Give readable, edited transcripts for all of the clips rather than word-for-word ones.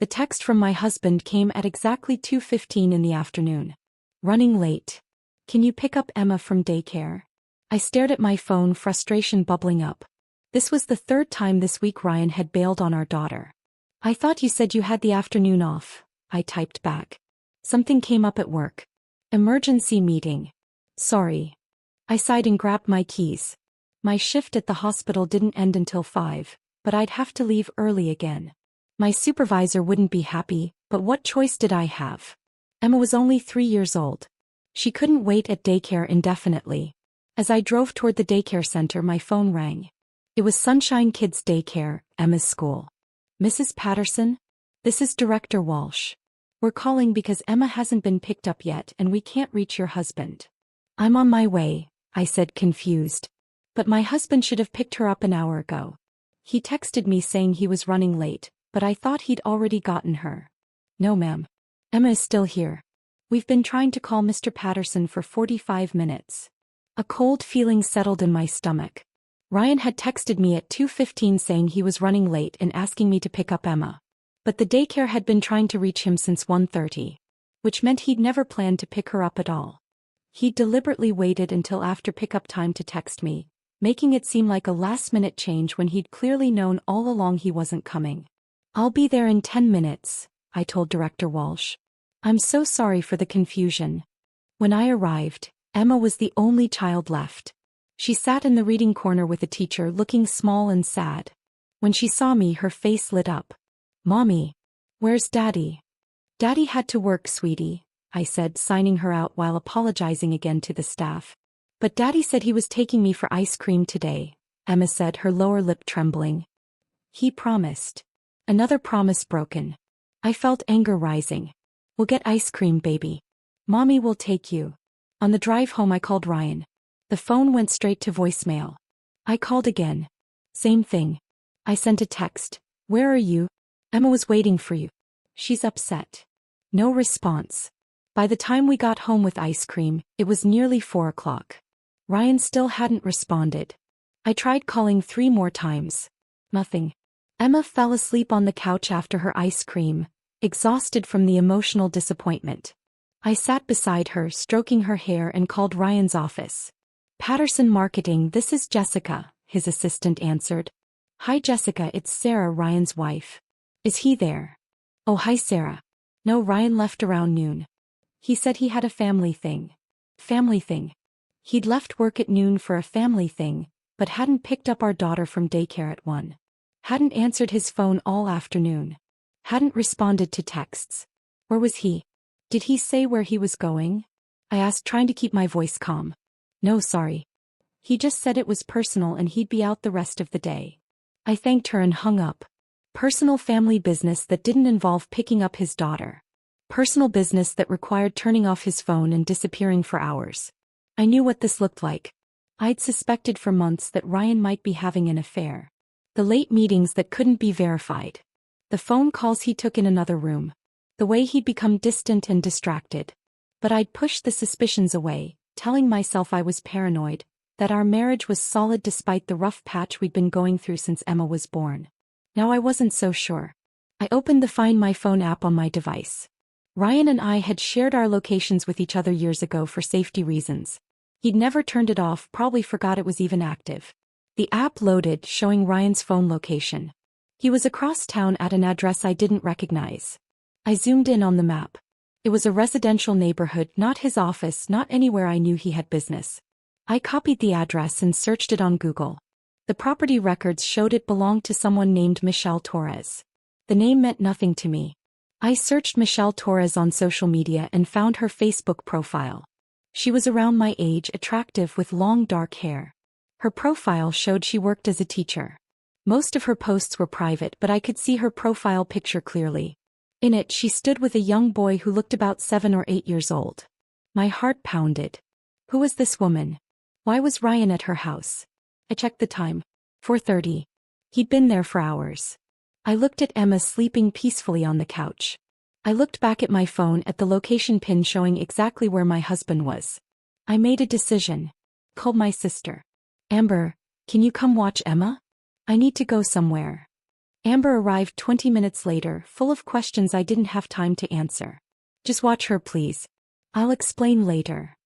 The text from my husband came at exactly 2:15 in the afternoon. Running late. Can you pick up Emma from daycare? I stared at my phone, frustration bubbling up. This was the third time this week Ryan had bailed on our daughter. I thought you said you had the afternoon off, I typed back. Something came up at work. Emergency meeting. Sorry. I sighed and grabbed my keys. My shift at the hospital didn't end until 5, but I'd have to leave early again. My supervisor wouldn't be happy, but what choice did I have? Emma was only 3 years old. She couldn't wait at daycare indefinitely. As I drove toward the daycare center, my phone rang. It was Sunshine Kids Daycare, Emma's school. Mrs. Patterson? This is Director Walsh. We're calling because Emma hasn't been picked up yet and we can't reach your husband. I'm on my way, I said, confused. But my husband should have picked her up an hour ago. He texted me saying he was running late, but I thought he'd already gotten her. No, ma'am. Emma is still here. We've been trying to call Mr. Patterson for 45 minutes. A cold feeling settled in my stomach. Ryan had texted me at 2:15 saying he was running late and asking me to pick up Emma. But the daycare had been trying to reach him since 1:30, which meant he'd never planned to pick her up at all. He'd deliberately waited until after pickup time to text me, making it seem like a last-minute change when he'd clearly known all along he wasn't coming. I'll be there in 10 minutes, I told Director Walsh. I'm so sorry for the confusion. When I arrived, Emma was the only child left. She sat in the reading corner with the teacher, looking small and sad. When she saw me, her face lit up. Mommy, where's Daddy? Daddy had to work, sweetie, I said, signing her out while apologizing again to the staff. But Daddy said he was taking me for ice cream today, Emma said, her lower lip trembling. He promised. Another promise broken. I felt anger rising. We'll get ice cream, baby. Mommy will take you. On the drive home, I called Ryan. The phone went straight to voicemail. I called again. Same thing. I sent a text. Where are you? Emma was waiting for you. She's upset. No response. By the time we got home with ice cream, it was nearly 4 o'clock. Ryan still hadn't responded. I tried calling 3 more times. Nothing. Emma fell asleep on the couch after her ice cream, exhausted from the emotional disappointment. I sat beside her, stroking her hair, and called Ryan's office. Patterson Marketing, this is Jessica, his assistant answered. Hi Jessica, it's Sarah, Ryan's wife. Is he there? Oh, hi Sarah. No, Ryan left around noon. He said he had a family thing. Family thing. He'd left work at noon for a family thing, but hadn't picked up our daughter from daycare at 1. Hadn't answered his phone all afternoon. Hadn't responded to texts. Where was he? Did he say where he was going? I asked, trying to keep my voice calm. No, sorry. He just said it was personal and he'd be out the rest of the day. I thanked her and hung up. Personal family business that didn't involve picking up his daughter. Personal business that required turning off his phone and disappearing for hours. I knew what this looked like. I'd suspected for months that Ryan might be having an affair. The late meetings that couldn't be verified. The phone calls he took in another room. The way he'd become distant and distracted. But I'd pushed the suspicions away, telling myself I was paranoid, that our marriage was solid despite the rough patch we'd been going through since Emma was born. Now I wasn't so sure. I opened the Find My Phone app on my device. Ryan and I had shared our locations with each other years ago for safety reasons. He'd never turned it off, probably forgot it was even active. The app loaded, showing Ryan's phone location. He was across town at an address I didn't recognize. I zoomed in on the map. It was a residential neighborhood, not his office, not anywhere I knew he had business. I copied the address and searched it on Google. The property records showed it belonged to someone named Michelle Torres. The name meant nothing to me. I searched Michelle Torres on social media and found her Facebook profile. She was around my age, attractive with long dark hair. Her profile showed she worked as a teacher. Most of her posts were private, but I could see her profile picture clearly. In it, she stood with a young boy who looked about 7 or 8 years old. My heart pounded. Who was this woman? Why was Ryan at her house? I checked the time. 4:30. He'd been there for hours. I looked at Emma sleeping peacefully on the couch. I looked back at my phone at the location pin showing exactly where my husband was. I made a decision. Called my sister. Amber, can you come watch Emma? I need to go somewhere. Amber arrived 20 minutes later, full of questions I didn't have time to answer. Just watch her, please. I'll explain later.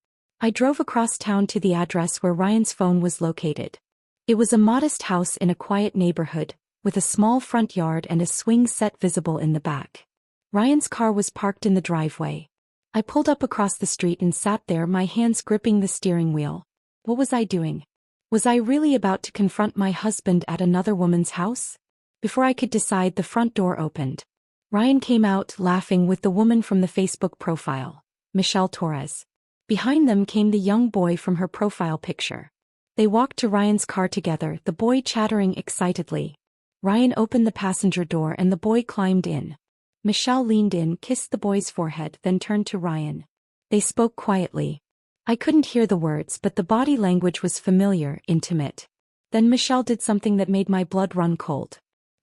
I drove across town to the address where Ryan's phone was located. It was a modest house in a quiet neighborhood, with a small front yard and a swing set visible in the back. Ryan's car was parked in the driveway. I pulled up across the street and sat there, my hands gripping the steering wheel. What was I doing? Was I really about to confront my husband at another woman's house? Before I could decide, the front door opened. Ryan came out, laughing, with the woman from the Facebook profile, Michelle Torres. Behind them came the young boy from her profile picture. They walked to Ryan's car together, the boy chattering excitedly. Ryan opened the passenger door and the boy climbed in. Michelle leaned in, kissed the boy's forehead, then turned to Ryan. They spoke quietly. I couldn't hear the words, but the body language was familiar, intimate. Then Michelle did something that made my blood run cold.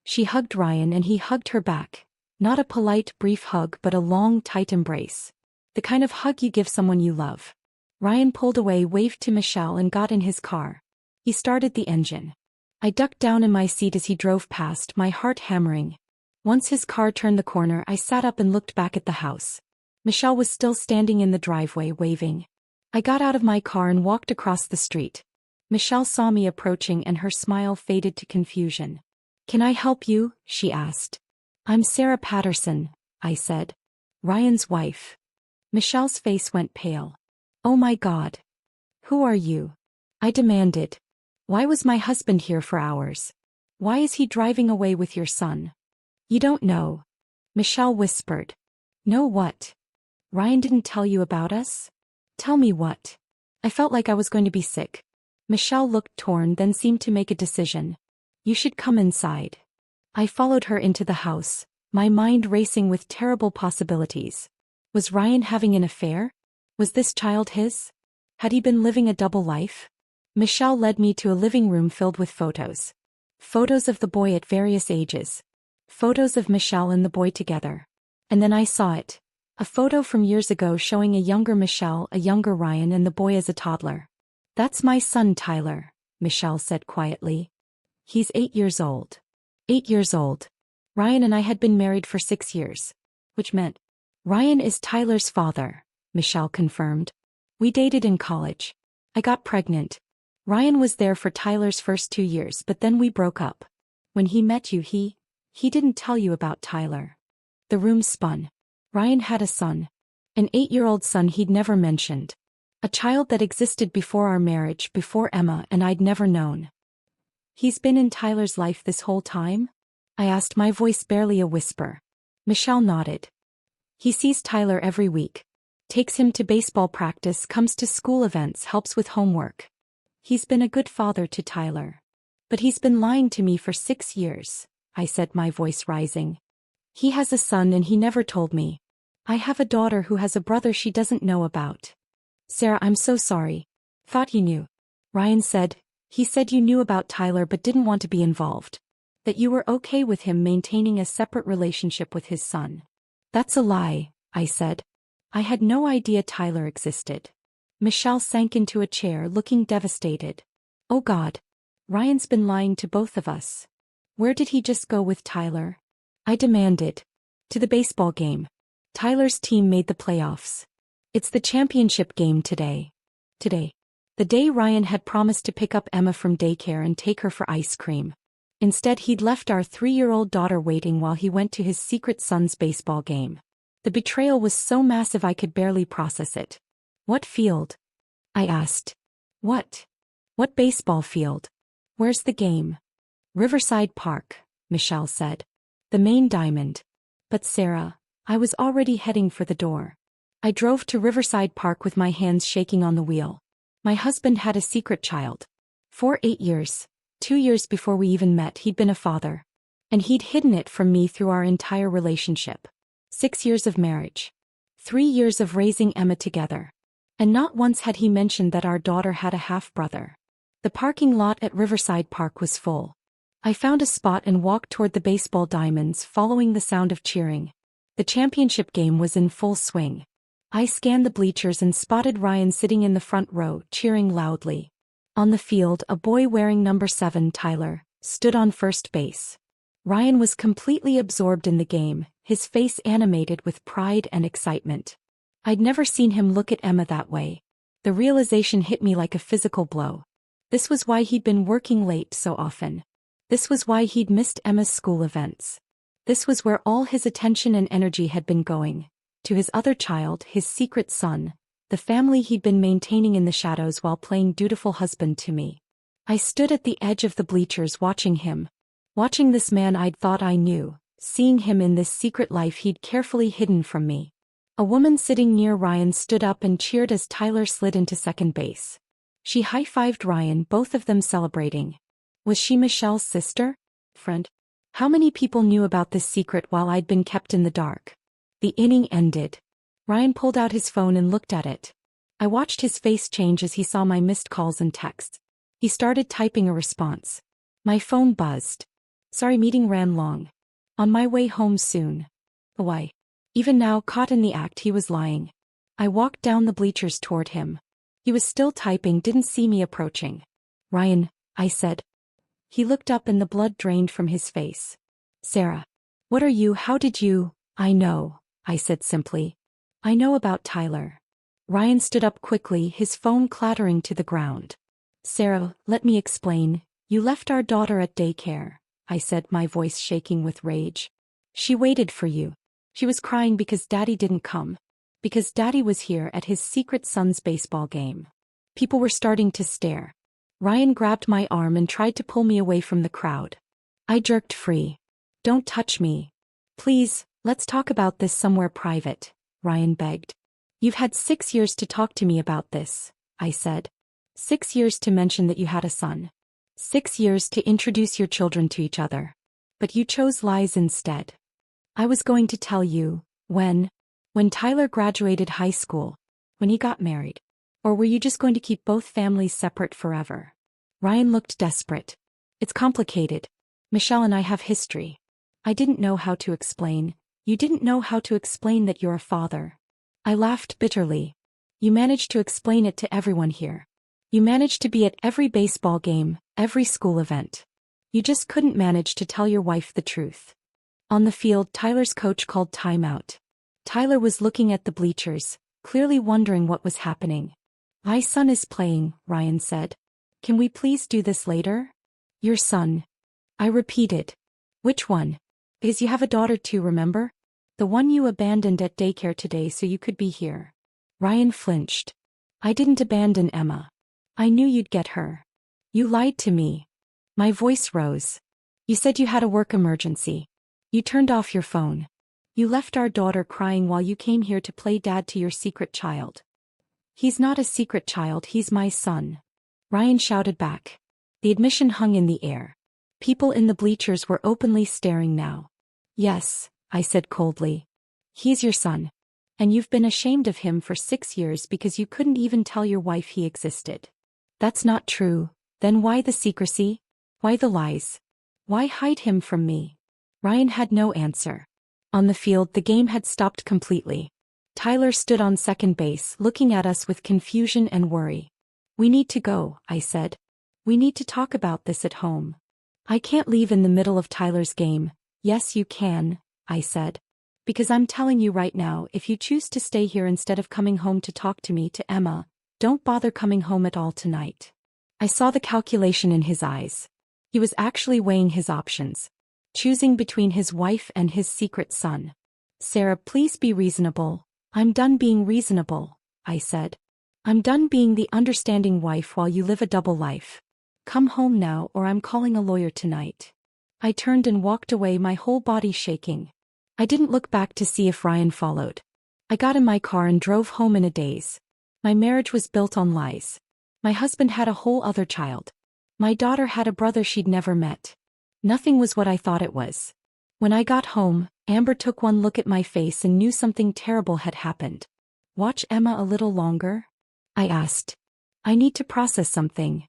She hugged Ryan and he hugged her back. Not a polite, brief hug, but a long, tight embrace. The kind of hug you give someone you love. Ryan pulled away, waved to Michelle, and got in his car. He started the engine. I ducked down in my seat as he drove past, my heart hammering. Once his car turned the corner, I sat up and looked back at the house. Michelle was still standing in the driveway, waving. I got out of my car and walked across the street. Michelle saw me approaching and her smile faded to confusion. "Can I help you?" she asked. "I'm Sarah Patterson," I said. "Ryan's wife." Michelle's face went pale. "Oh my God. Who are you?" I demanded. "Why was my husband here for hours? Why is he driving away with your son?" "You don't know," Michelle whispered. "Know what? Ryan didn't tell you about us?" "Tell me what?" I felt like I was going to be sick. Michelle looked torn, then seemed to make a decision. "You should come inside." I followed her into the house, my mind racing with terrible possibilities. Was Ryan having an affair? Was this child his? Had he been living a double life? Michelle led me to a living room filled with photos. Photos of the boy at various ages. Photos of Michelle and the boy together. And then I saw it. A photo from years ago showing a younger Michelle, a younger Ryan, and the boy as a toddler. "That's my son, Tyler," Michelle said quietly. "He's 8 years old." 8 years old. Ryan and I had been married for 6 years. Which meant, Ryan is Tyler's father, Michelle confirmed. "We dated in college. I got pregnant. Ryan was there for Tyler's first 2 years, but then we broke up. When he met you, he didn't tell you about Tyler." The room spun. Ryan had a son. An 8-year-old son he'd never mentioned. A child that existed before our marriage, before Emma, and I'd never known. "He's been in Tyler's life this whole time?" I asked, my voice barely a whisper. Michelle nodded. "He sees Tyler every week. Takes him to baseball practice, comes to school events, helps with homework. He's been a good father to Tyler. But he's been lying to me for 6 years," I said, my voice rising. "He has a son and he never told me. I have a daughter who has a brother she doesn't know about." "Sarah, I'm so sorry. Thought you knew." Ryan said, "He said you knew about Tyler but didn't want to be involved. That you were okay with him maintaining a separate relationship with his son." "That's a lie," I said. "I had no idea Tyler existed." Michelle sank into a chair, looking devastated. "Oh God. Ryan's been lying to both of us. Where did he just go with Tyler?" I demanded. "To the baseball game. Tyler's team made the playoffs. It's the championship game today." Today. The day Ryan had promised to pick up Emma from daycare and take her for ice cream. Instead, he'd left our 3-year-old daughter waiting while he went to his secret son's baseball game. The betrayal was so massive I could barely process it. "What field?" I asked. What baseball field? Where's the game?" "Riverside Park," Michelle said. "The main diamond." "But Sarah," I was already heading for the door. I drove to Riverside Park with my hands shaking on the wheel. My husband had a secret child. For 8 years, 2 years before we even met, he'd been a father. And he'd hidden it from me through our entire relationship. 6 years of marriage. 3 years of raising Emma together. And not once had he mentioned that our daughter had a half-brother. The parking lot at Riverside Park was full. I found a spot and walked toward the baseball diamonds, following the sound of cheering. The championship game was in full swing. I scanned the bleachers and spotted Ryan sitting in the front row, cheering loudly. On the field, a boy wearing number 7, Tyler, stood on first base. Ryan was completely absorbed in the game, his face animated with pride and excitement. I'd never seen him look at Emma that way. The realization hit me like a physical blow. This was why he'd been working late so often. This was why he'd missed Emma's school events. This was where all his attention and energy had been going. To his other child, his secret son, the family he'd been maintaining in the shadows while playing dutiful husband to me. I stood at the edge of the bleachers watching him. Watching this man I'd thought I knew, seeing him in this secret life he'd carefully hidden from me. A woman sitting near Ryan stood up and cheered as Tyler slid into second base. She high-fived Ryan, both of them celebrating. Was she Michelle's sister? Friend? How many people knew about this secret while I'd been kept in the dark? The inning ended. Ryan pulled out his phone and looked at it. I watched his face change as he saw my missed calls and texts. He started typing a response. My phone buzzed. Sorry, meeting ran long. On my way home soon. Why? Even now, caught in the act, he was lying. I walked down the bleachers toward him. He was still typing, didn't see me approaching. Ryan, I said. He looked up and the blood drained from his face. Sarah. What are you? How did you? I know, I said simply. I know about Tyler. Ryan stood up quickly, his phone clattering to the ground. Sarah, let me explain. You left our daughter at daycare, I said, my voice shaking with rage. She waited for you. She was crying because Daddy didn't come. Because Daddy was here at his secret son's baseball game. People were starting to stare. Ryan grabbed my arm and tried to pull me away from the crowd. I jerked free. Don't touch me. Please, let's talk about this somewhere private, Ryan begged. You've had 6 years to talk to me about this, I said. 6 years to mention that you had a son. 6 years to introduce your children to each other. But you chose lies instead. I was going to tell you, when Tyler graduated high school, when he got married. Or were you just going to keep both families separate forever? Ryan looked desperate. It's complicated. Michelle and I have history. I didn't know how to explain. You didn't know how to explain that you're a father. I laughed bitterly. You managed to explain it to everyone here. You managed to be at every baseball game, every school event. You just couldn't manage to tell your wife the truth. On the field, Tyler's coach called timeout. Tyler was looking at the bleachers, clearly wondering what was happening. My son is playing, Ryan said. Can we please do this later? Your son. I repeated. Which one? Because you have a daughter too, remember? The one you abandoned at daycare today so you could be here. Ryan flinched. I didn't abandon Emma. I knew you'd get her. You lied to me. My voice rose. You said you had a work emergency. You turned off your phone. You left our daughter crying while you came here to play dad to your secret child. He's not a secret child, he's my son. Ryan shouted back. The admission hung in the air. People in the bleachers were openly staring now. Yes, I said coldly. He's your son. And you've been ashamed of him for 6 years because you couldn't even tell your wife he existed. That's not true. Then why the secrecy? Why the lies? Why hide him from me? Ryan had no answer. On the field, the game had stopped completely. Tyler stood on second base, looking at us with confusion and worry. We need to go, I said. We need to talk about this at home. I can't leave in the middle of Tyler's game. Yes, you can, I said. Because I'm telling you right now, if you choose to stay here instead of coming home to talk to me, to Emma, don't bother coming home at all tonight. I saw the calculation in his eyes. He was actually weighing his options. Choosing between his wife and his secret son. Sarah, please be reasonable. I'm done being reasonable, I said. I'm done being the understanding wife while you live a double life. Come home now or I'm calling a lawyer tonight. I turned and walked away, my whole body shaking. I didn't look back to see if Ryan followed. I got in my car and drove home in a daze. My marriage was built on lies. My husband had a whole other child. My daughter had a brother she'd never met. Nothing was what I thought it was. When I got home, Amber took one look at my face and knew something terrible had happened. Watch Emma a little longer? I asked. I need to process something.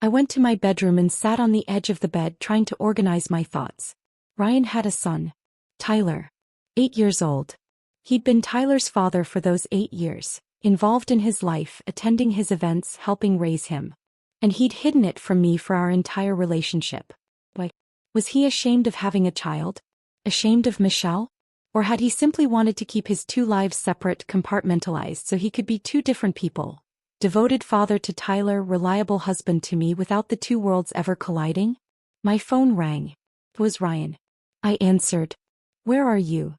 I went to my bedroom and sat on the edge of the bed trying to organize my thoughts. Ryan had a son. Tyler. 8 years old. He'd been Tyler's father for those 8 years, involved in his life, attending his events, helping raise him. And he'd hidden it from me for our entire relationship. Was he ashamed of having a child? Ashamed of Michelle? Or had he simply wanted to keep his two lives separate, compartmentalized so he could be two different people? Devoted father to Tyler, reliable husband to me without the two worlds ever colliding? My phone rang. It was Ryan. I answered. Where are you?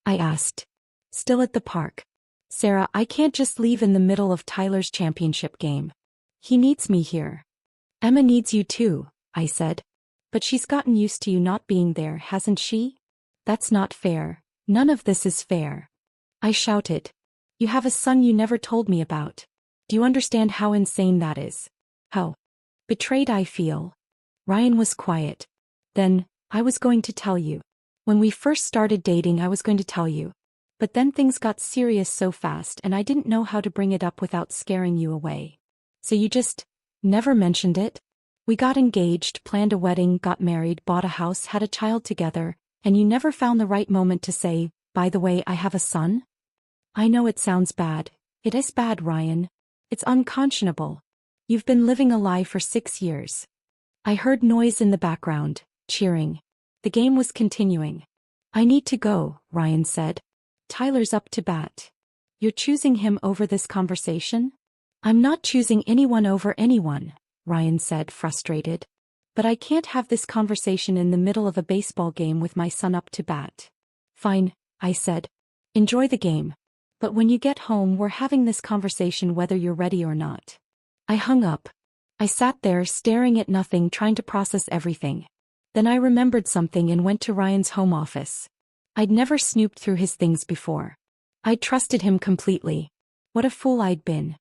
I asked. Still at the park. Sarah, I can't just leave in the middle of Tyler's championship game. He needs me here. Emma needs you too, I said. But she's gotten used to you not being there, hasn't she? That's not fair. None of this is fair. I shouted. You have a son you never told me about. Do you understand how insane that is? How betrayed I feel. Ryan was quiet. Then, I was going to tell you. When we first started dating, I was going to tell you. But then things got serious so fast and I didn't know how to bring it up without scaring you away. So you just never mentioned it? We got engaged, planned a wedding, got married, bought a house, had a child together, and you never found the right moment to say, by the way, I have a son? I know it sounds bad. It is bad, Ryan. It's unconscionable. You've been living a lie for 6 years. I heard noise in the background, cheering. The game was continuing. I need to go, Ryan said. Tyler's up to bat. You're choosing him over this conversation? I'm not choosing anyone over anyone, Ryan said, frustrated. But I can't have this conversation in the middle of a baseball game with my son up to bat. Fine, I said. Enjoy the game. But when you get home, we're having this conversation whether you're ready or not. I hung up. I sat there staring at nothing, trying to process everything. Then I remembered something and went to Ryan's home office. I'd never snooped through his things before. I'd trusted him completely. What a fool I'd been.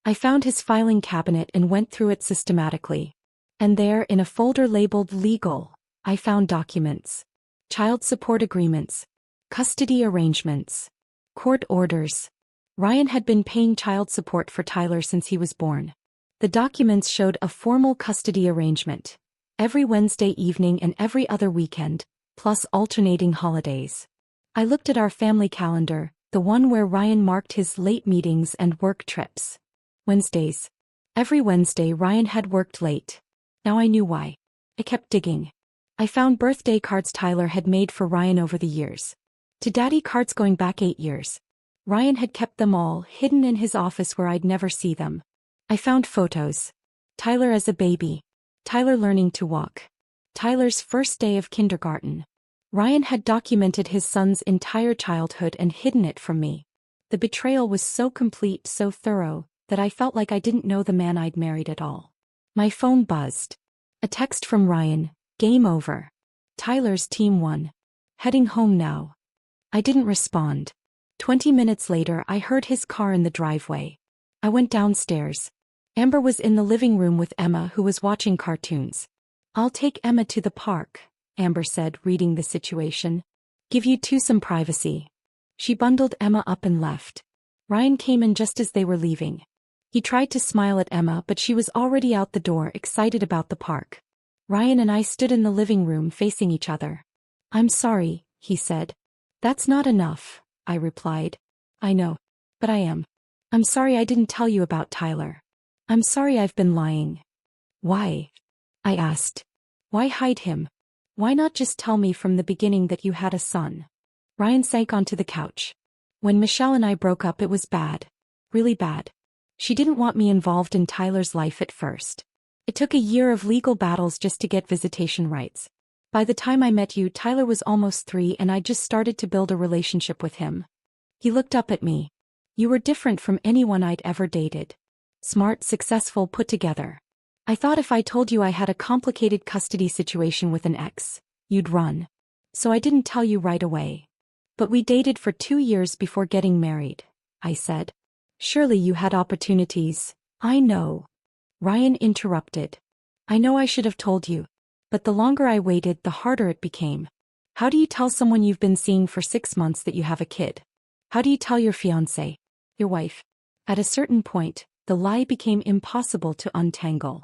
I found his filing cabinet and went through it systematically. And there, in a folder labeled Legal, I found documents. Child support agreements. Custody arrangements. Court orders. Ryan had been paying child support for Tyler since he was born. The documents showed a formal custody arrangement. Every Wednesday evening and every other weekend, plus alternating holidays. I looked at our family calendar, the one where Ryan marked his late meetings and work trips. Wednesdays. Every Wednesday Ryan had worked late. Now I knew why. I kept digging. I found birthday cards Tyler had made for Ryan over the years. To Daddy cards going back 8 years. Ryan had kept them all hidden in his office where I'd never see them. I found photos. Tyler as a baby. Tyler learning to walk. Tyler's first day of kindergarten. Ryan had documented his son's entire childhood and hidden it from me. The betrayal was so complete, so thorough, that I felt like I didn't know the man I'd married at all. My phone buzzed. A text from Ryan. Game over. Tyler's team won. Heading home now. I didn't respond. 20 minutes later I heard his car in the driveway. I went downstairs. Amber was in the living room with Emma, who was watching cartoons. I'll take Emma to the park, Amber said, reading the situation. Give you two some privacy. She bundled Emma up and left. Ryan came in just as they were leaving. He tried to smile at Emma, but she was already out the door, excited about the park. Ryan and I stood in the living room facing each other. I'm sorry, he said. That's not enough, I replied. I know. But I am. I'm sorry I didn't tell you about Tyler. I'm sorry I've been lying. Why? I asked. Why hide him? Why not just tell me from the beginning that you had a son? Ryan sank onto the couch. When Michelle and I broke up, it was bad. Really bad. She didn't want me involved in Tyler's life at first. It took a year of legal battles just to get visitation rights. By the time I met you, Tyler was almost 3 and I just started to build a relationship with him. He looked up at me. You were different from anyone I'd ever dated. Smart, successful, put together. I thought if I told you I had a complicated custody situation with an ex, you'd run. So I didn't tell you right away. But we dated for 2 years before getting married, I said. Surely you had opportunities. I know. Ryan interrupted. I know I should have told you. But the longer I waited, the harder it became. How do you tell someone you've been seeing for 6 months that you have a kid? How do you tell your fiancé, your wife? At a certain point, the lie became impossible to untangle.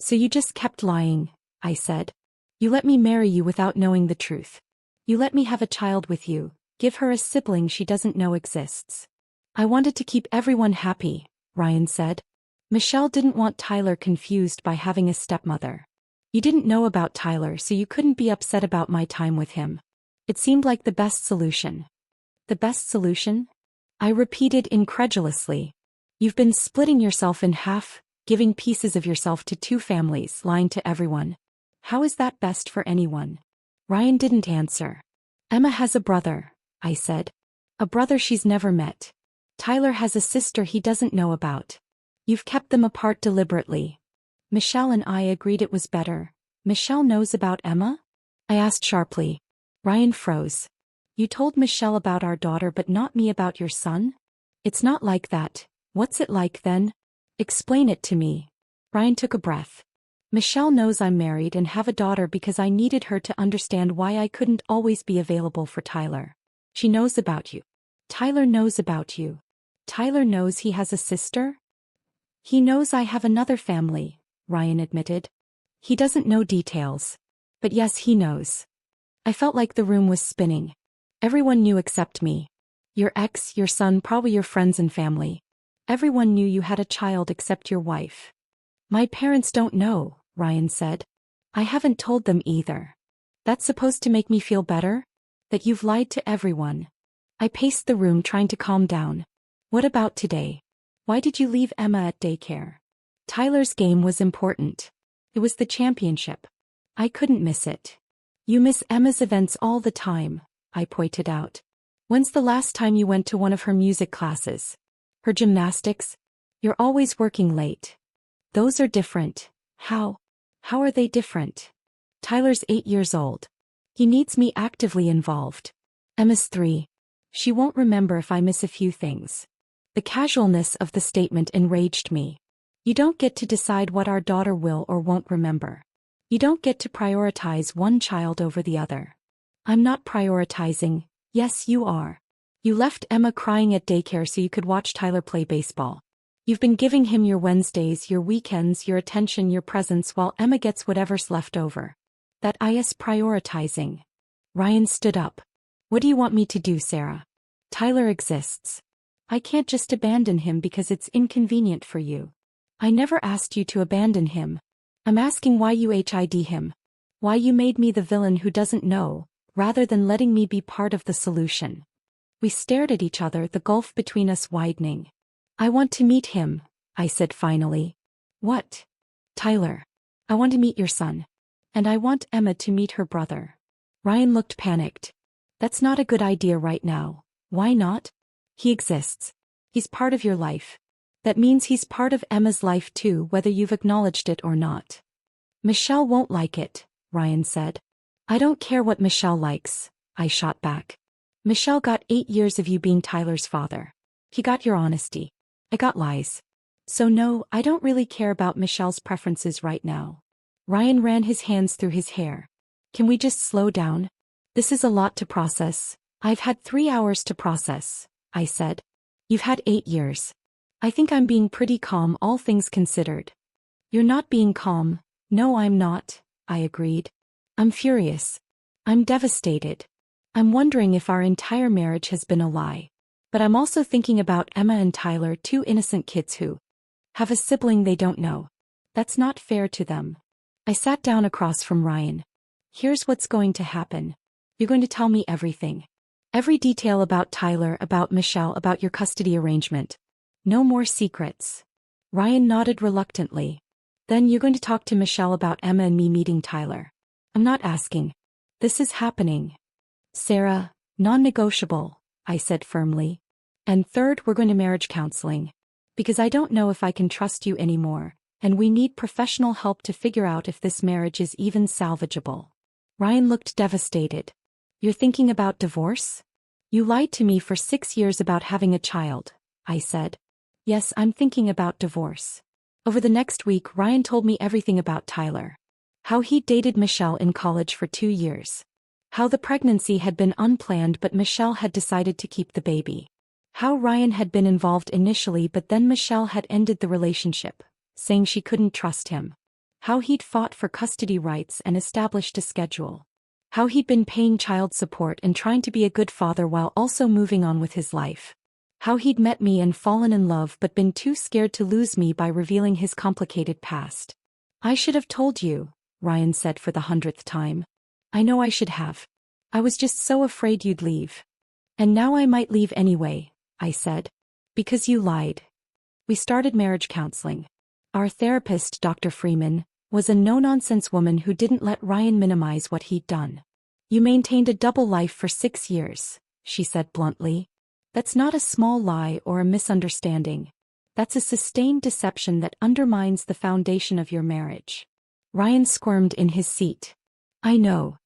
So you just kept lying, I said. You let me marry you without knowing the truth. You let me have a child with you, give her a sibling she doesn't know exists. I wanted to keep everyone happy, Ryan said. Michelle didn't want Tyler confused by having a stepmother. You didn't know about Tyler, so you couldn't be upset about my time with him. It seemed like the best solution. The best solution? I repeated incredulously. You've been splitting yourself in half, giving pieces of yourself to two families, lying to everyone. How is that best for anyone? Ryan didn't answer. Emma has a brother, I said. A brother she's never met. Tyler has a sister he doesn't know about. You've kept them apart deliberately. Michelle and I agreed it was better. Michelle knows about Emma? I asked sharply. Ryan froze. You told Michelle about our daughter but not me about your son? It's not like that. What's it like then? Explain it to me. Ryan took a breath. Michelle knows I'm married and have a daughter because I needed her to understand why I couldn't always be available for Tyler. She knows about you. Tyler knows about you. Tyler knows he has a sister? He knows I have another family, Ryan admitted. He doesn't know details. But yes, he knows. I felt like the room was spinning. Everyone knew except me. Your ex, your son, probably your friends and family. Everyone knew you had a child except your wife. My parents don't know, Ryan said. I haven't told them either. That's supposed to make me feel better? That you've lied to everyone. I paced the room trying to calm down. What about today? Why did you leave Emma at daycare? Tyler's game was important. It was the championship. I couldn't miss it. You miss Emma's events all the time, I pointed out. When's the last time you went to one of her music classes? Her gymnastics? You're always working late. Those are different. How? How are they different? Tyler's 8 years old. He needs me actively involved. Emma's 3. She won't remember if I miss a few things. The casualness of the statement enraged me. You don't get to decide what our daughter will or won't remember. You don't get to prioritize one child over the other. I'm not prioritizing. Yes, you are. You left Emma crying at daycare so you could watch Tyler play baseball. You've been giving him your Wednesdays, your weekends, your attention, your presence while Emma gets whatever's left over. That is prioritizing. Ryan stood up. What do you want me to do, Sarah? Tyler exists. I can't just abandon him because it's inconvenient for you. I never asked you to abandon him. I'm asking why you hid him. Why you made me the villain who doesn't know, rather than letting me be part of the solution. We stared at each other, the gulf between us widening. I want to meet him, I said finally. What? Tyler. I want to meet your son. And I want Emma to meet her brother. Ryan looked panicked. That's not a good idea right now. Why not? He exists. He's part of your life. That means he's part of Emma's life too, whether you've acknowledged it or not. Michelle won't like it, Ryan said. I don't care what Michelle likes, I shot back. Michelle got 8 years of you being Tyler's father. He got your honesty. I got lies. So no, I don't really care about Michelle's preferences right now. Ryan ran his hands through his hair. Can we just slow down? This is a lot to process. I've had 3 hours to process, I said. You've had 8 years. I think I'm being pretty calm, all things considered. You're not being calm. No, I'm not, I agreed. I'm furious. I'm devastated. I'm wondering if our entire marriage has been a lie. But I'm also thinking about Emma and Tyler, 2 innocent kids who have a sibling they don't know. That's not fair to them. I sat down across from Ryan. Here's what's going to happen. You're going to tell me everything. Every detail about Tyler, about Michelle, about your custody arrangement. No more secrets. Ryan nodded reluctantly. Then you're going to talk to Michelle about Emma and me meeting Tyler. I'm not asking. This is happening. Sarah, non-negotiable, I said firmly. And third, we're going to marriage counseling. Because I don't know if I can trust you anymore, and we need professional help to figure out if this marriage is even salvageable. Ryan looked devastated. You're thinking about divorce? You lied to me for 6 years about having a child, I said. Yes, I'm thinking about divorce. Over the next week, Ryan told me everything about Tyler. How he dated Michelle in college for 2 years. How the pregnancy had been unplanned but Michelle had decided to keep the baby. How Ryan had been involved initially but then Michelle had ended the relationship, saying she couldn't trust him. How he'd fought for custody rights and established a schedule. How he'd been paying child support and trying to be a good father while also moving on with his life. How he'd met me and fallen in love but been too scared to lose me by revealing his complicated past. I should have told you, Ryan said for the 100th time. I know I should have. I was just so afraid you'd leave. And now I might leave anyway, I said. Because you lied. We started marriage counseling. Our therapist, Dr. Freeman, was a no-nonsense woman who didn't let Ryan minimize what he'd done. You maintained a double life for 6 years, she said bluntly. That's not a small lie or a misunderstanding. That's a sustained deception that undermines the foundation of your marriage. Ryan squirmed in his seat. I know.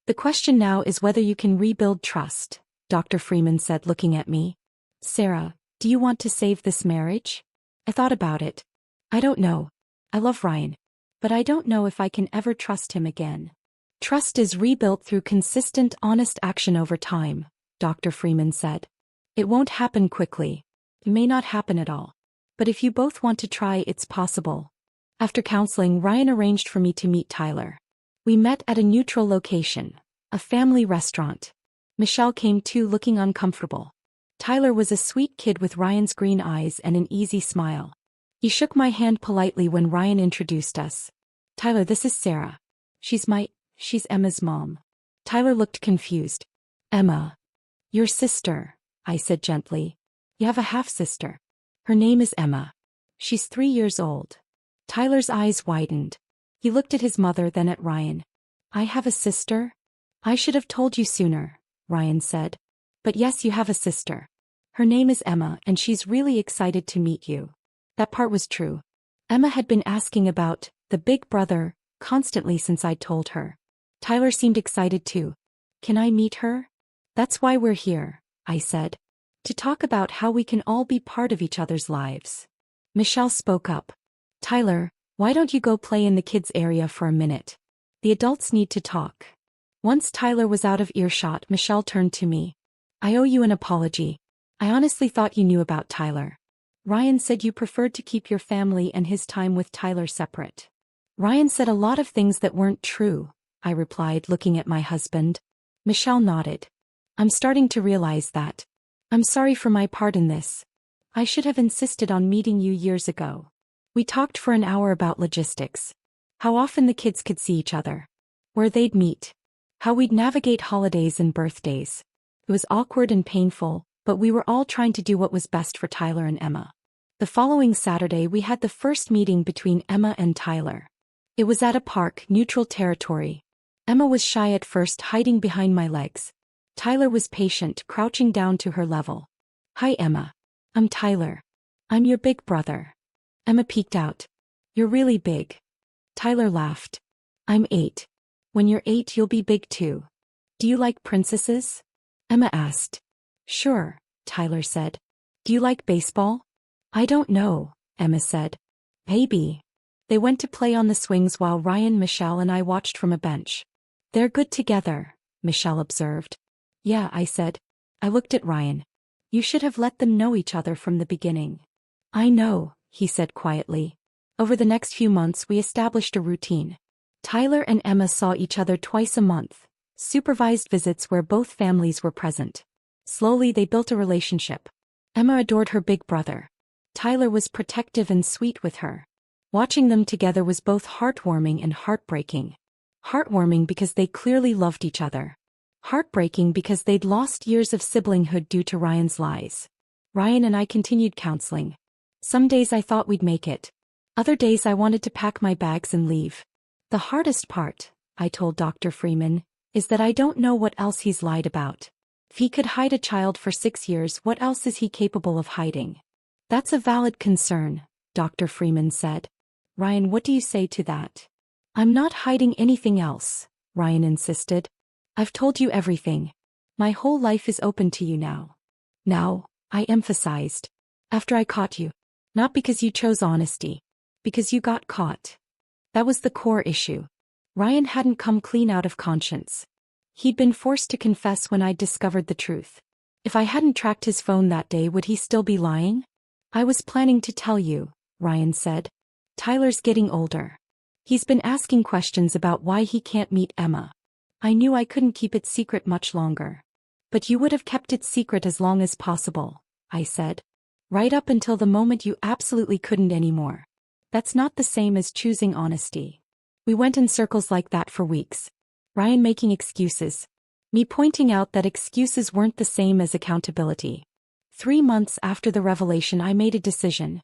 The question now is whether you can rebuild trust, Dr. Freeman said, looking at me. Sarah, do you want to save this marriage? I thought about it. I don't know. I love Ryan. But I don't know if I can ever trust him again. Trust is rebuilt through consistent, honest action over time, Dr. Freeman said. It won't happen quickly. It may not happen at all. But if you both want to try, it's possible. After counseling, Ryan arranged for me to meet Tyler. We met at a neutral location, a family restaurant. Michelle came too, looking uncomfortable. Tyler was a sweet kid with Ryan's green eyes and an easy smile. He shook my hand politely when Ryan introduced us. Tyler, this is Sarah. She's Emma's mom. Tyler looked confused. Emma. Your sister, I said gently. You have a half-sister. Her name is Emma. She's 3 years old. Tyler's eyes widened. He looked at his mother, then at Ryan. I have a sister? I should have told you sooner, Ryan said. But yes, you have a sister. Her name is Emma, and she's really excited to meet you. That part was true. Emma had been asking about the big brother constantly since I'd told her. Tyler seemed excited too. Can I meet her? That's why we're here, I said. To talk about how we can all be part of each other's lives. Michelle spoke up. Tyler, why don't you go play in the kids' area for a minute? The adults need to talk. Once Tyler was out of earshot, Michelle turned to me. I owe you an apology. I honestly thought you knew about Tyler. Ryan said you preferred to keep your family and his time with Tyler separate. Ryan said a lot of things that weren't true, I replied, looking at my husband. Michelle nodded. I'm starting to realize that. I'm sorry for my part in this. I should have insisted on meeting you years ago. We talked for an hour about logistics. How often the kids could see each other. Where they'd meet. How we'd navigate holidays and birthdays. It was awkward and painful, but we were all trying to do what was best for Tyler and Emma. The following Saturday we had the first meeting between Emma and Tyler. It was at a park, neutral territory. Emma was shy at first, hiding behind my legs. Tyler was patient, crouching down to her level. Hi Emma. I'm Tyler. I'm your big brother. Emma peeked out. You're really big. Tyler laughed. I'm 8. When you're 8 you'll be big too. Do you like princesses? Emma asked. Sure, Tyler said. Do you like baseball? I don't know, Emma said. Maybe. They went to play on the swings while Ryan, Michelle and I watched from a bench. They're good together, Michelle observed. Yeah, I said. I looked at Ryan. You should have let them know each other from the beginning. I know, he said quietly. Over the next few months we established a routine. Tyler and Emma saw each other twice a month, supervised visits where both families were present. Slowly they built a relationship. Emma adored her big brother. Tyler was protective and sweet with her. Watching them together was both heartwarming and heartbreaking. Heartwarming because they clearly loved each other. Heartbreaking because they'd lost years of siblinghood due to Ryan's lies. Ryan and I continued counseling. Some days I thought we'd make it. Other days I wanted to pack my bags and leave. The hardest part, I told Dr. Freeman, is that I don't know what else he's lied about. If he could hide a child for 6 years, what else is he capable of hiding? That's a valid concern, Dr. Freeman said. Ryan, what do you say to that? I'm not hiding anything else, Ryan insisted. I've told you everything. My whole life is open to you now. Now, I emphasized. After I caught you. Not because you chose honesty. Because you got caught. That was the core issue. Ryan hadn't come clean out of conscience. He'd been forced to confess when I'd discovered the truth. If I hadn't tracked his phone that day, would he still be lying? I was planning to tell you, Ryan said. Tyler's getting older. He's been asking questions about why he can't meet Emma. I knew I couldn't keep it secret much longer. But you would have kept it secret as long as possible, I said. Right up until the moment you absolutely couldn't anymore. That's not the same as choosing honesty. We went in circles like that for weeks. Ryan making excuses. Me pointing out that excuses weren't the same as accountability. 3 months after the revelation, I made a decision.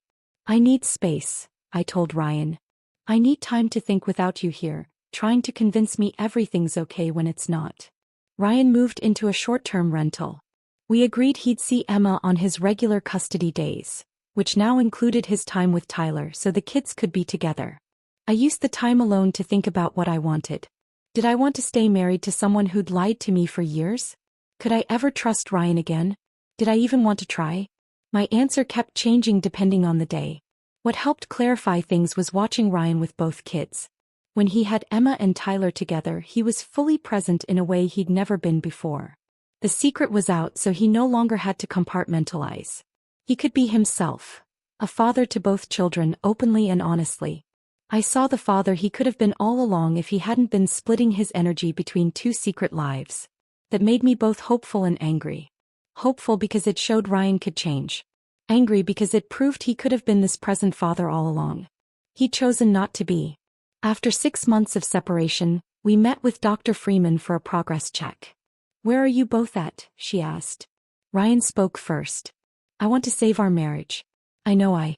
I need space, I told Ryan. I need time to think without you here, trying to convince me everything's okay when it's not. Ryan moved into a short-term rental. We agreed he'd see Emma on his regular custody days, which now included his time with Tyler so the kids could be together. I used the time alone to think about what I wanted. Did I want to stay married to someone who'd lied to me for years? Could I ever trust Ryan again? Did I even want to try? My answer kept changing depending on the day. What helped clarify things was watching Ryan with both kids. When he had Emma and Tyler together, he was fully present in a way he'd never been before. The secret was out, so he no longer had to compartmentalize. He could be himself, a father to both children openly and honestly. I saw the father he could have been all along if he hadn't been splitting his energy between two secret lives. That made me both hopeful and angry. Hopeful because it showed Ryan could change. Angry because it proved he could have been this present father all along. He'd chosen not to be. After 6 months of separation, we met with Dr. Freeman for a progress check. "Where are you both at?" she asked. Ryan spoke first. "I want to save our marriage. I know I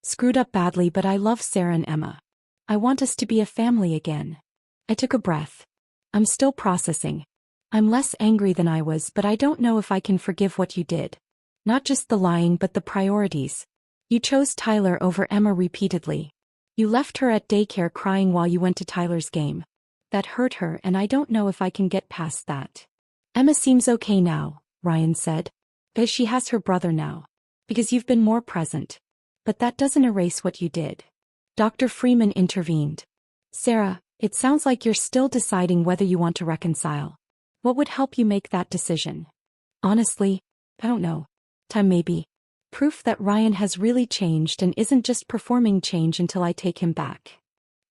screwed up badly, but I love Sarah and Emma. I want us to be a family again." I took a breath. "I'm still processing. I'm less angry than I was, but I don't know if I can forgive what you did. Not just the lying, but the priorities. You chose Tyler over Emma repeatedly. You left her at daycare crying while you went to Tyler's game. That hurt her, and I don't know if I can get past that." "Emma seems okay now," Ryan said. "Because she has her brother now. Because you've been more present. But that doesn't erase what you did." Dr. Freeman intervened. "Sarah, it sounds like you're still deciding whether you want to reconcile. What would help you make that decision?" "Honestly, I don't know. Time maybe. Proof that Ryan has really changed and isn't just performing change until I take him back."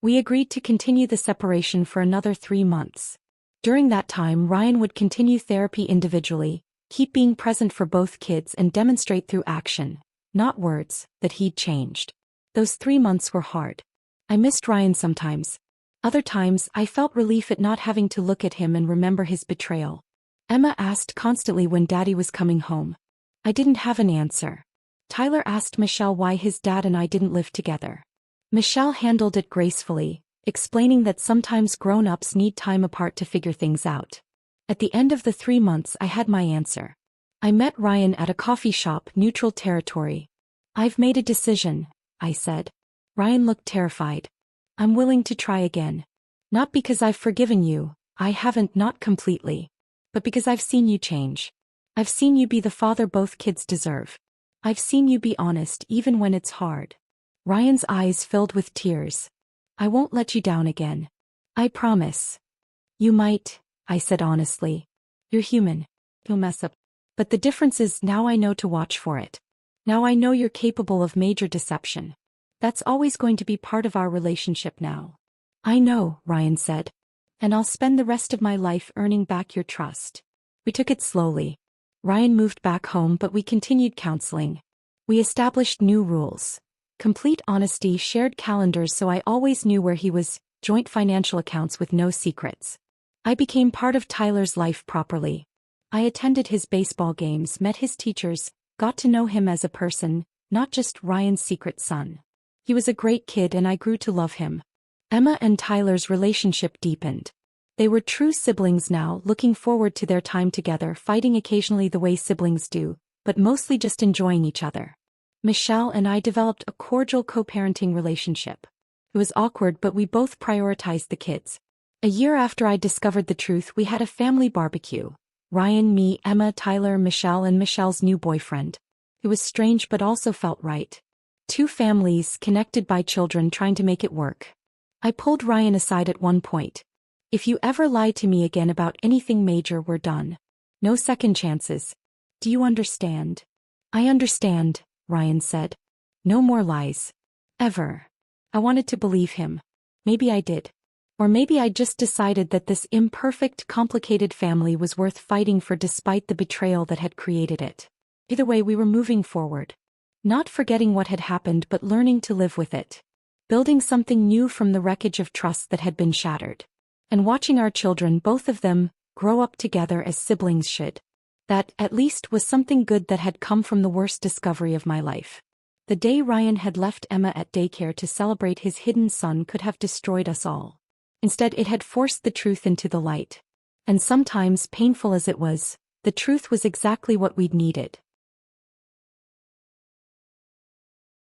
We agreed to continue the separation for another 3 months. During that time, Ryan would continue therapy individually, keep being present for both kids, and demonstrate through action, not words, that he'd changed. Those 3 months were hard. I missed Ryan sometimes. Other times, I felt relief at not having to look at him and remember his betrayal. Emma asked constantly when Daddy was coming home. I didn't have an answer. Tyler asked Michelle why his dad and I didn't live together. Michelle handled it gracefully, explaining that sometimes grown-ups need time apart to figure things out. At the end of the 3 months, I had my answer. I met Ryan at a coffee shop, neutral territory. "I've made a decision," I said. Ryan looked terrified. "I'm willing to try again. Not because I've forgiven you, I haven't, not completely. But because I've seen you change. I've seen you be the father both kids deserve. I've seen you be honest even when it's hard." Ryan's eyes filled with tears. "I won't let you down again. I promise." "You might," I said honestly. "You're human. You'll mess up. But the difference is now I know to watch for it. Now I know you're capable of major deception. That's always going to be part of our relationship now." "I know," Ryan said. "And I'll spend the rest of my life earning back your trust." We took it slowly. Ryan moved back home, but we continued counseling. We established new rules. Complete honesty, shared calendars so I always knew where he was, joint financial accounts with no secrets. I became part of Tyler's life properly. I attended his baseball games, met his teachers, got to know him as a person, not just Ryan's secret son. He was a great kid and I grew to love him. Emma and Tyler's relationship deepened. They were true siblings now, looking forward to their time together, fighting occasionally the way siblings do, but mostly just enjoying each other. Michelle and I developed a cordial co-parenting relationship. It was awkward, but we both prioritized the kids. A year after I discovered the truth, we had a family barbecue. Ryan, me, Emma, Tyler, Michelle, and Michelle's new boyfriend. It was strange but also felt right. 2 families connected by children trying to make it work. I pulled Ryan aside at one point. "If you ever lie to me again about anything major, we're done. No second chances. Do you understand?" "I understand," Ryan said. "No more lies. Ever." I wanted to believe him. Maybe I did. Or maybe I just decided that this imperfect, complicated family was worth fighting for despite the betrayal that had created it. Either way, we were moving forward. Not forgetting what had happened but learning to live with it. building something new from the wreckage of trust that had been shattered. And watching our children, both of them, grow up together as siblings should. That, at least, was something good that had come from the worst discovery of my life. The day Ryan had left Emma at daycare to celebrate his hidden son could have destroyed us all. Instead, it had forced the truth into the light. And sometimes, painful as it was, the truth was exactly what we'd needed.